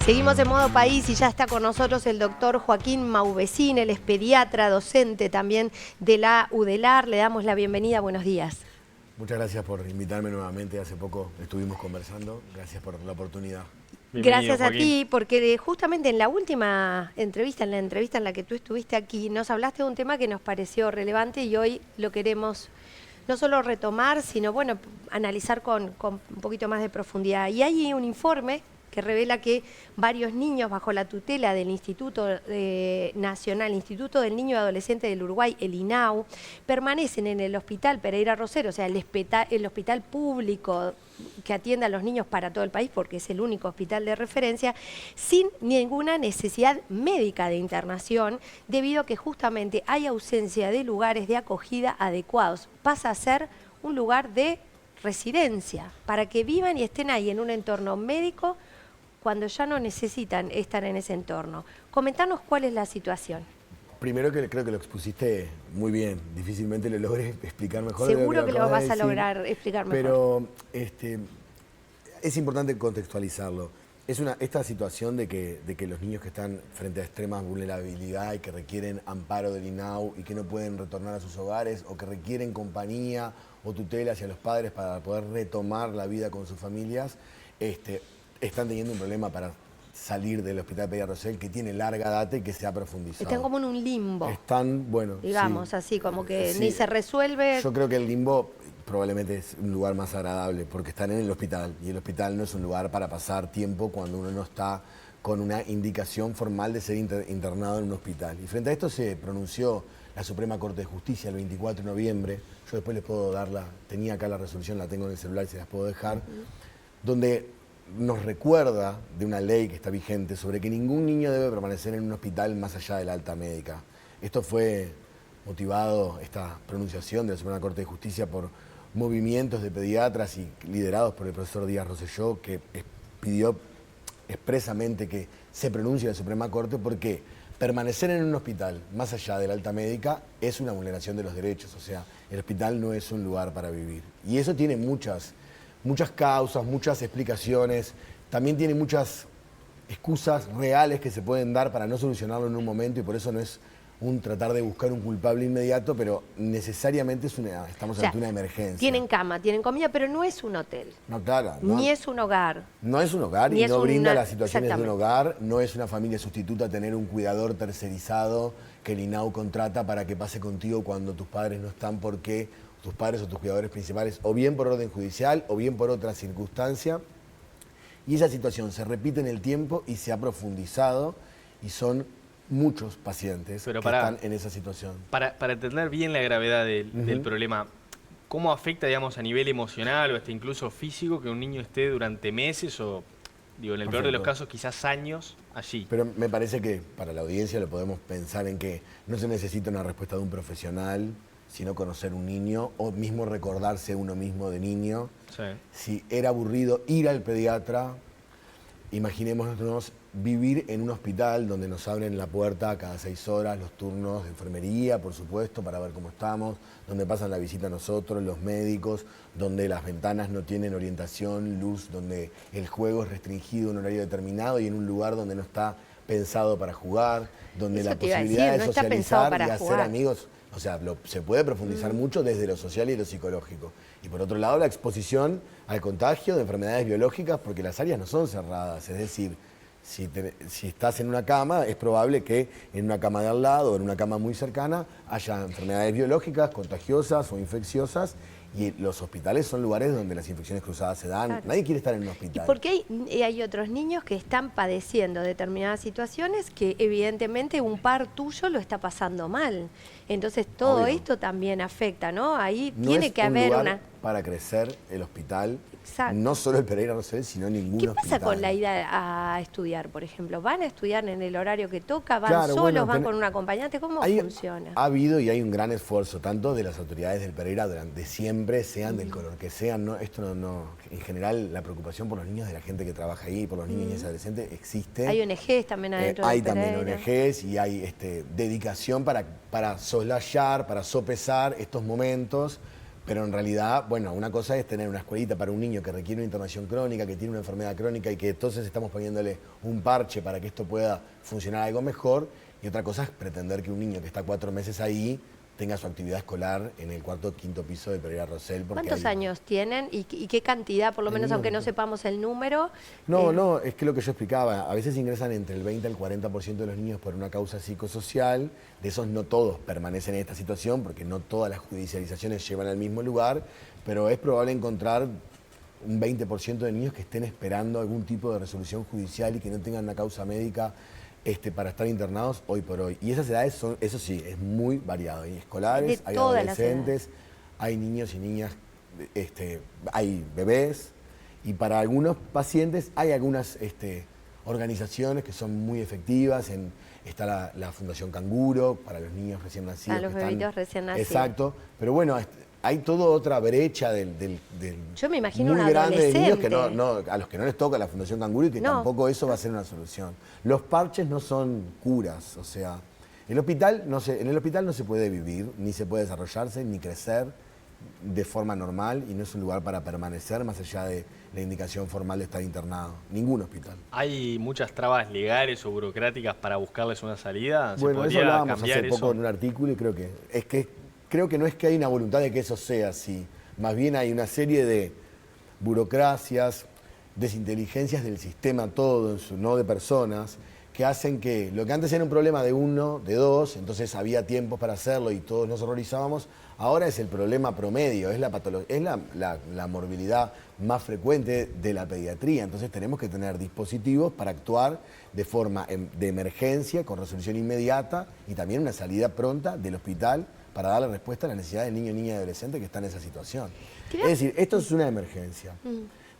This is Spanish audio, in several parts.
Seguimos en Modo País y ya está con nosotros el doctor Joaquín Mauvecín, él es pediatra, docente también de la UDELAR. Le damos la bienvenida, buenos días. Muchas gracias por invitarme nuevamente, hace poco estuvimos conversando, gracias por la oportunidad. Gracias a ti, porque justamente en la última entrevista, en la que tú estuviste aquí, nos hablaste de un tema que nos pareció relevante y hoy lo queremos no solo retomar, sino bueno, analizar con un poquito más de profundidad. Y hay un informe que revela que varios niños bajo la tutela del Instituto Nacional, Instituto del Niño y Adolescente del Uruguay, el INAU, permanecen en el Hospital Pereira Rosero, o sea, el hospital público que atiende a los niños para todo el país, porque es el único hospital de referencia, sin ninguna necesidad médica de internación, debido a que justamente hay ausencia de lugares de acogida adecuados. Pasa a ser un lugar de residencia, para que vivan y estén ahí en un entorno médico cuando ya no necesitan estar en ese entorno. Comentanos cuál es la situación. Primero que creo que lo expusiste muy bien, difícilmente lo logré explicar mejor. Seguro que lo vas a lograr explicar mejor. Pero es importante contextualizarlo. Esta situación de que los niños que están frente a extrema vulnerabilidad y que requieren amparo del INAU y que no pueden retornar a sus hogares o que requieren compañía o tutela hacia los padres para poder retomar la vida con sus familias, están teniendo un problema para salir del Hospital Pereira Rosell que tiene larga data y que se ha profundizado. Están como en un limbo. Están, bueno, digamos, sí, así como que sí, ni se resuelve. Yo creo que el limbo probablemente es un lugar más agradable porque están en el hospital y el hospital no es un lugar para pasar tiempo cuando uno no está con una indicación formal de ser internado en un hospital. Y frente a esto se pronunció la Suprema Corte de Justicia el 24 de noviembre, yo después les puedo darla, tenía acá la resolución, la tengo en el celular y se las puedo dejar, donde nos recuerda de una ley que está vigente sobre que ningún niño debe permanecer en un hospital más allá de la alta médica. Esto fue motivado, esta pronunciación de la Suprema Corte de Justicia, por movimientos de pediatras y liderados por el profesor Díaz Rosselló, que pidió expresamente que se pronuncie la Suprema Corte porque permanecer en un hospital más allá de la alta médica es una vulneración de los derechos, o sea, el hospital no es un lugar para vivir. Y eso tiene muchas causas, muchas explicaciones, también tiene muchas excusas reales que se pueden dar para no solucionarlo en un momento y por eso no es un tratar de buscar un culpable inmediato, pero necesariamente estamos ante una emergencia. Tienen cama, tienen comida, pero no es un hotel. No, claro. No, ni es un hogar. No es un hogar y no brinda las situaciones de un hogar, no es una familia sustituta tener un cuidador tercerizado que el INAU contrata para que pase contigo cuando tus padres no están porque tus padres o tus cuidadores principales, o bien por orden judicial, o bien por otra circunstancia. Y esa situación se repite en el tiempo y se ha profundizado y son muchos pacientes que están en esa situación. Para entender bien la gravedad del problema, ¿cómo afecta, digamos, a nivel emocional o hasta incluso físico que un niño esté durante meses o, digo, en el peor de los casos, quizás años allí? Pero me parece que para la audiencia lo podemos pensar en que no se necesita una respuesta de un profesional, sino conocer un niño o mismo recordarse uno mismo de niño. Sí. Si era aburrido ir al pediatra, imaginémonos vivir en un hospital donde nos abren la puerta cada 6 horas, los turnos de enfermería, por supuesto, para ver cómo estamos, donde pasan la visita a nosotros, los médicos, donde las ventanas no tienen orientación, luz, donde el juego es restringido a un horario determinado y en un lugar donde no está pensado para jugar, donde la posibilidad de socializar y hacer amigos. O sea, se puede profundizar mucho desde lo social y lo psicológico. Y por otro lado, la exposición al contagio de enfermedades biológicas, porque las áreas no son cerradas. Es decir, si estás en una cama, es probable que en una cama de al lado o en una cama muy cercana haya enfermedades biológicas, contagiosas o infecciosas. Y los hospitales son lugares donde las infecciones cruzadas se dan. Claro. Nadie quiere estar en un hospital. Y porque hay otros niños que están padeciendo determinadas situaciones que evidentemente un par tuyo lo está pasando mal. Entonces todo esto también afecta, ¿no? Ahí no tiene que haber una... para crecer el hospital. Exacto. No solo el Pereira Rosell, sino ningún hospital. ¿Qué pasa con la ida a estudiar, por ejemplo? ¿Van a estudiar en el horario que toca? ¿Van solos? ¿Van con un acompañante? ¿Cómo funciona? Ha habido y hay un gran esfuerzo, tanto de las autoridades del Pereira durante siempre, sean del color que sean. ¿No? Esto no, en general, la preocupación por los niños de la gente que trabaja ahí, por los niños y niñas adolescentes, existe. Hay ONGs también adentro del Pereira. Hay también ONGs y hay dedicación para soslayar, para sopesar estos momentos, Pero en realidad, bueno, una cosa es tener una escuelita para un niño que requiere una internación crónica, que tiene una enfermedad crónica y que entonces estamos poniéndole un parche para que esto pueda funcionar algo mejor. Y otra cosa es pretender que un niño que está 4 meses ahí tenga su actividad escolar en el cuarto o quinto piso de Pereira Rosell. ¿Cuántos años tienen y qué cantidad, por lo menos, aunque no sepamos el número? No, es que lo que yo explicaba, a veces ingresan entre el 20 al 40% de los niños por una causa psicosocial, de esos no todos permanecen en esta situación porque no todas las judicializaciones llevan al mismo lugar, pero es probable encontrar un 20% de niños que estén esperando algún tipo de resolución judicial y que no tengan una causa médica para estar internados hoy por hoy. Y esas edades son, eso sí, es muy variado. Hay escolares, hay adolescentes, hay niños y niñas, hay bebés. Y para algunos pacientes hay algunas organizaciones que son muy efectivas. Está la Fundación Canguro para los niños recién nacidos. A los bebitos recién nacidos. Exacto. Pero bueno, hay toda otra brecha Yo me imagino muy un grande de niños que adolescente. a los que no les toca la Fundación Canguro y que tampoco eso va a ser una solución. Los parches no son curas, o sea, en el hospital no se puede vivir, ni se puede desarrollarse, ni crecer de forma normal y no es un lugar para permanecer más allá de la indicación formal de estar internado. Ningún hospital. ¿Hay muchas trabas legales o burocráticas para buscarles una salida? Bueno, eso hablábamos hace poco en un artículo y creo que no es que hay una voluntad de que eso sea así, más bien hay una serie de burocracias, desinteligencias del sistema todo, no de personas, que hacen que lo que antes era un problema de uno, de dos, entonces había tiempos para hacerlo y todos nos horrorizábamos, ahora es el problema promedio, es la morbilidad más frecuente de la pediatría, entonces tenemos que tener dispositivos para actuar de forma de emergencia, con resolución inmediata y también una salida pronta del hospital para darle respuesta a la necesidad del niño, niña y adolescente que está en esa situación. Es decir, esto es una emergencia.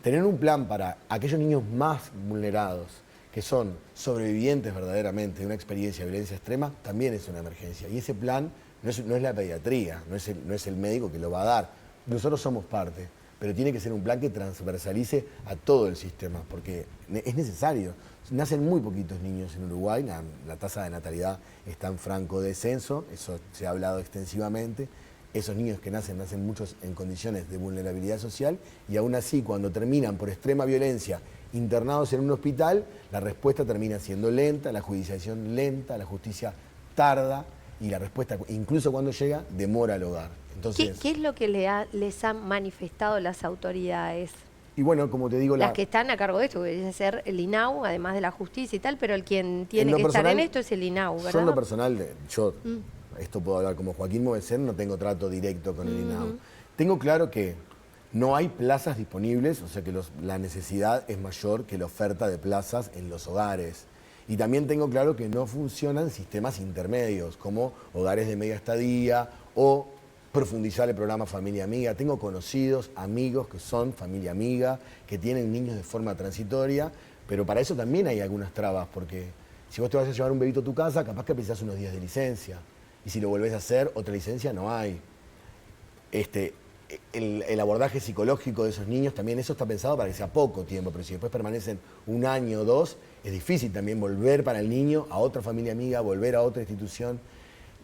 Tener un plan para aquellos niños más vulnerados, que son sobrevivientes verdaderamente de una experiencia de violencia extrema, también es una emergencia. Y ese plan no es la pediatría, no es el médico que lo va a dar. Nosotros somos parte, pero tiene que ser un plan que transversalice a todo el sistema, porque es necesario. Nacen muy poquitos niños en Uruguay, la tasa de natalidad está en franco descenso, eso se ha hablado extensivamente. Esos niños que nacen muchos en condiciones de vulnerabilidad social y aún así cuando terminan por extrema violencia internados en un hospital, la respuesta termina siendo lenta, la judicialización lenta, la justicia tarda y la respuesta, incluso cuando llega, demora al hogar. Entonces, ¿Qué es lo que les han manifestado las autoridades? Y bueno, como te digo... Las que están a cargo de esto, que debe ser el INAU, además de la justicia y tal, pero el quien tiene que estar en esto es el INAU, ¿verdad? Yo en lo personal, esto puedo hablar como Joaquín Movesen, no tengo trato directo con el INAU. Tengo claro que no hay plazas disponibles, o sea que la necesidad es mayor que la oferta de plazas en los hogares. Y también tengo claro que no funcionan sistemas intermedios, como hogares de media estadía o profundizar el programa Familia Amiga. Tengo conocidos, amigos que son familia amiga, que tienen niños de forma transitoria, pero para eso también hay algunas trabas, porque si vos te vas a llevar un bebito a tu casa, capaz que precisás unos días de licencia. Y si lo volvés a hacer, otra licencia no hay. El abordaje psicológico de esos niños, también eso está pensado para que sea poco tiempo, pero si después permanecen un año o dos, es difícil también volver para el niño a otra familia amiga, volver a otra institución.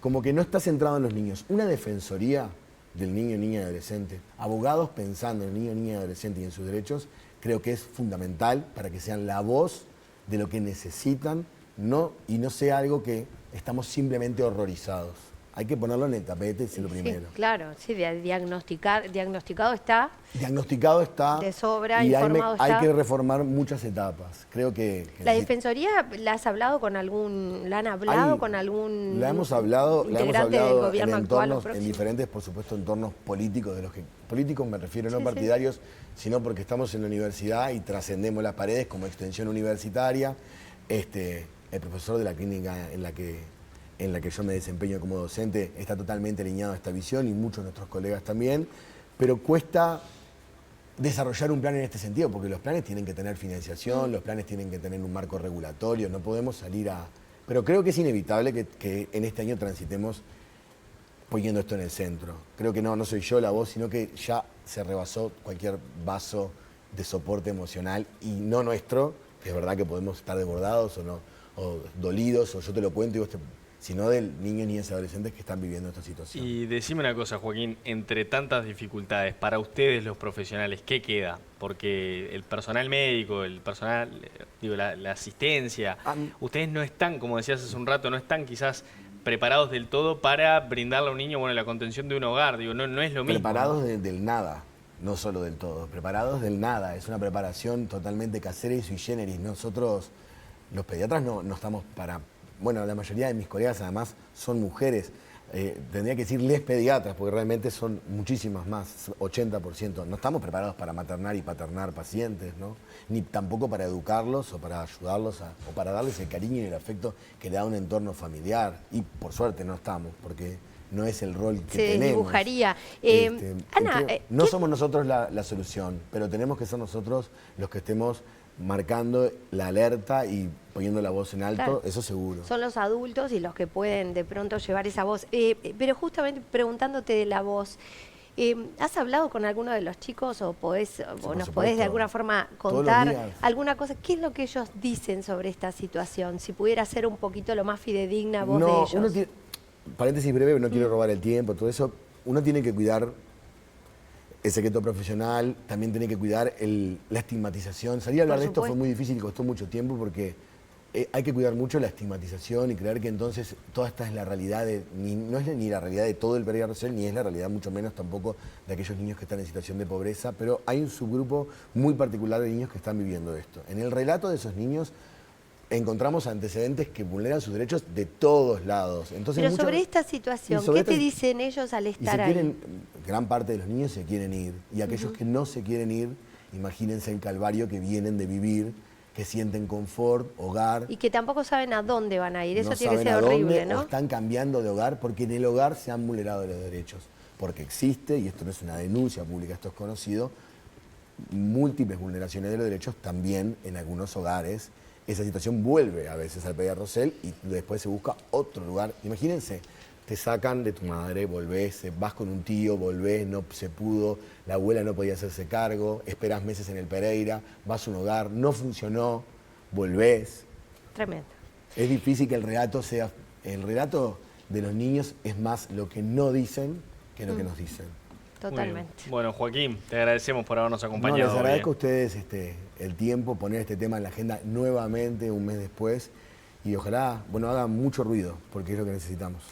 Como que no está centrado en los niños. Una defensoría del niño, niña y adolescente, abogados pensando en el niño, niña y adolescente y en sus derechos, creo que es fundamental para que sean la voz de lo que necesitan y no sea algo que estamos simplemente horrorizados. Hay que ponerlo en el tapete, es lo primero. Claro, sí, diagnosticado está. Diagnosticado está. De sobra, y informado está. Hay que reformar muchas etapas. Creo que ¿La Defensoría la has hablado con la han hablado con algún la hemos hablado integrante del gobierno actual? En diferentes, por supuesto, entornos políticos, políticos me refiero, no partidarios, sino porque estamos en la universidad y trascendemos las paredes como extensión universitaria. El profesor de la clínica en la que yo me desempeño como docente está totalmente alineado a esta visión y muchos de nuestros colegas también, pero cuesta desarrollar un plan en este sentido, porque los planes tienen que tener financiación, los planes tienen que tener un marco regulatorio, no podemos salir a... Pero creo que es inevitable que en este año transitemos poniendo esto en el centro. Creo que no soy yo la voz, sino que ya se rebasó cualquier vaso de soporte emocional y no nuestro, que es verdad que podemos estar desbordados o dolidos, o yo te lo cuento y vos sino de niños, niñas y adolescentes que están viviendo esta situación. Y decime una cosa, Joaquín, entre tantas dificultades, para ustedes los profesionales, ¿qué queda? Porque el personal médico, el personal, digo, la asistencia, ustedes no están, como decías hace un rato, no están quizás preparados del todo para brindarle a un niño, bueno, la contención de un hogar, digo, no es lo mismo. Preparados ¿no? del nada, no solo del todo, preparados del nada, es una preparación totalmente casera y sui generis. Nosotros, los pediatras, no estamos para... Bueno, la mayoría de mis colegas además son mujeres. Tendría que decir les pediatras, porque realmente son muchísimas más, 80%. No estamos preparados para maternar y paternar pacientes, ¿no? Ni tampoco para educarlos o para ayudarlos o para darles el cariño y el afecto que le da un entorno familiar. Y por suerte no estamos, porque no es el rol que tenemos. Se dibujaría. Ana, no somos nosotros la solución, pero tenemos que ser nosotros los que estemos marcando la alerta y poniendo la voz en alto, claro, eso seguro. Son los adultos y los que pueden de pronto llevar esa voz. Pero justamente preguntándote de la voz, ¿has hablado con alguno de los chicos o nos podés de alguna forma contar alguna cosa? ¿Qué es lo que ellos dicen sobre esta situación? Si pudiera ser un poquito lo más fidedigna voz de ellos. Paréntesis breve, no quiero robar el tiempo, todo eso. Uno tiene que cuidar el secreto profesional, también tiene que cuidar la estigmatización. Salir a hablar de esto fue muy difícil y costó mucho tiempo porque hay que cuidar mucho la estigmatización y creer que entonces toda esta es la realidad no es ni la realidad de todo el PRRC, ni es la realidad mucho menos tampoco de aquellos niños que están en situación de pobreza, pero hay un subgrupo muy particular de niños que están viviendo esto. En el relato de esos niños encontramos antecedentes que vulneran sus derechos de todos lados. Entonces, pero sobre esta situación, ¿qué te dicen ellos al estar ahí? Gran parte de los niños se quieren ir, y aquellos que no se quieren ir, imagínense el calvario que vienen de vivir, que sienten confort, hogar. Y que tampoco saben a dónde van a ir, eso tiene que ser horrible, ¿no? O están cambiando de hogar porque en el hogar se han vulnerado los derechos. Porque existe, y esto no es una denuncia pública, esto es conocido, múltiples vulneraciones de los derechos también en algunos hogares. Esa situación vuelve a veces al PRRC y después se busca otro lugar. Imagínense, te sacan de tu madre, volvés, vas con un tío, volvés, no se pudo, la abuela no podía hacerse cargo, esperás meses en el Pereira, vas a un hogar, no funcionó, volvés. Tremendo. Es difícil que el relato sea... El relato de los niños es más lo que no dicen que lo que nos dicen. Totalmente. Bueno, Joaquín, te agradecemos por habernos acompañado. Les agradezco a ustedes el tiempo, poner este tema en la agenda nuevamente un mes después y ojalá, haga mucho ruido, porque es lo que necesitamos.